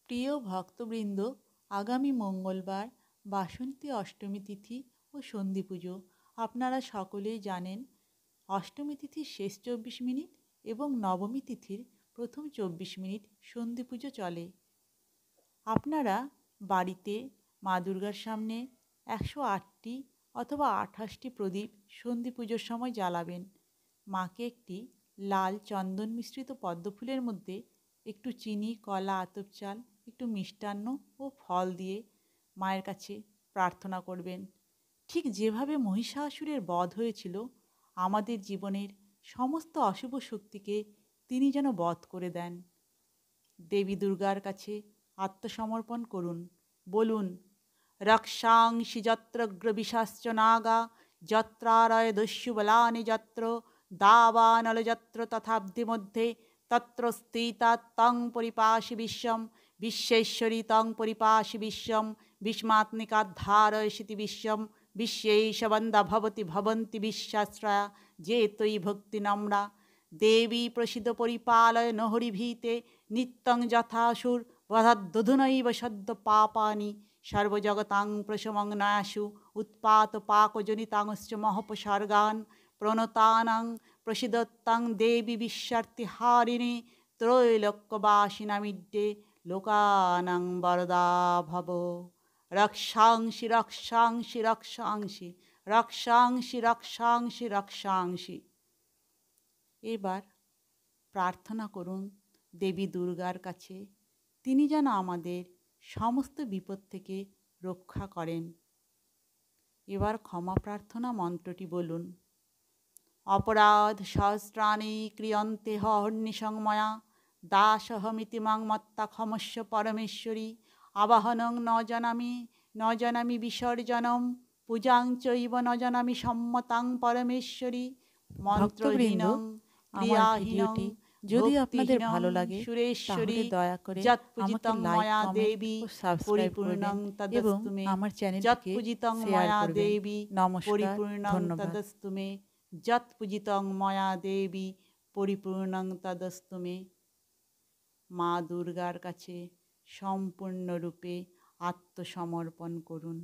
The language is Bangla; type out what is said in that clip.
প্রিয় ভক্তবৃন্দ, আগামী মঙ্গলবার বাসন্তী অষ্টমী তিথি ও সন্ধি পুজো। আপনারা সকলেই জানেন, অষ্টমী তিথির শেষ 24 মিনিট এবং নবমী তিথির প্রথম 24 মিনিট সন্ধি পুজো চলে। আপনারা বাড়িতে মা দুর্গার সামনে 108টি অথবা 28টি প্রদীপ সন্ধি পুজোর সময় জ্বালাবেন। মাকে একটি লাল চন্দন মিশ্রিত পদ্মফুলের মধ্যে একটু চিনি, কলা, আতপ চাল, একটু মিষ্টান্ন ও ফল দিয়ে মায়ের কাছে প্রার্থনা করবেন। ঠিক যেভাবে মহিষাসুরের বধ হয়েছিল, আমাদের জীবনের সমস্ত অশুভ শক্তিকে তিনি যেন বধ করে দেন। দেবী দুর্গার কাছে আত্মসমর্পণ করুন। বলুন, রক্ষাংসি যত্রগ্রবিশাশ্চ নাগা, যত্রারয় দস্যুবলানি যত্র, দাবানলযত্র তথাব্দি মধ্যে, তত্র স্থিতা তং পরিপাশি বিশ্বম, বিশ্বেশ্বরী তং পরিপাশি বিশ্বম, বিস্মাত্মিকাদ্ধারয়সিতি বিশ্বম, বিশ্বেশ বন্দা ভবতি ভবন্তি বিশ্বাশ্রয়া, যে তৈ ভক্তি নম্রা। দেবী প্রসিদ পরিপালয় নহরি ভীতে, নিত্যং যথাসুর বধাদ্দধুনৈব সদ্য পাপানি, সর্বজগতাং প্রশমং নয়াসু উৎপাত পাকজনিতাংশ্চ মহোপসর্গান, প্রণতানাং প্রসিদত্তাং দেবী বিশ্বার্তিহারিণী, ত্রৈলোক্যবাসিনামিড্ডে লোকানাং বরদা ভব। রক্ষাংসি রক্ষাংসি রক্ষাংসি রক্ষাংসি রক্ষাংসি রক্ষাংসি। এবার প্রার্থনা করুন দেবী দুর্গার কাছে, তিনি যেন আমাদের সমস্ত বিপদ থেকে রক্ষা করেন। এবার ক্ষমা প্রার্থনা মন্ত্রটি বলুন। অপরাধ সহস্রাণি ক্রিয়ন্তে হর্নিশং ময়া, দাসহমিতি মাং মত্তা ক্ষমস্য পরমেশ্বরী, আবাহনং ন জানামি বিসর্জনম, পূজাং চৈব ন জানামি সম্মতাং পরমেশ্বরী। মন্ত্রহীনং ক্রিয়াহীনং যদি আপনাদের ভালো লাগে তাহলে দয়া করে আমাকে লাইক, কমেন্ট ও সাবস্ক্রাইব করবেন এবং আমার চ্যানেলটিকে শেয়ার করবেন। নমস্কার, ধন্যবাদ। যৎ পূজিতং ময়া দেবী পরিপূর্ণং তদস্তু মে। মা দুর্গার কাছে সম্পূর্ণরূপে আত্মসমর্পণ করুন।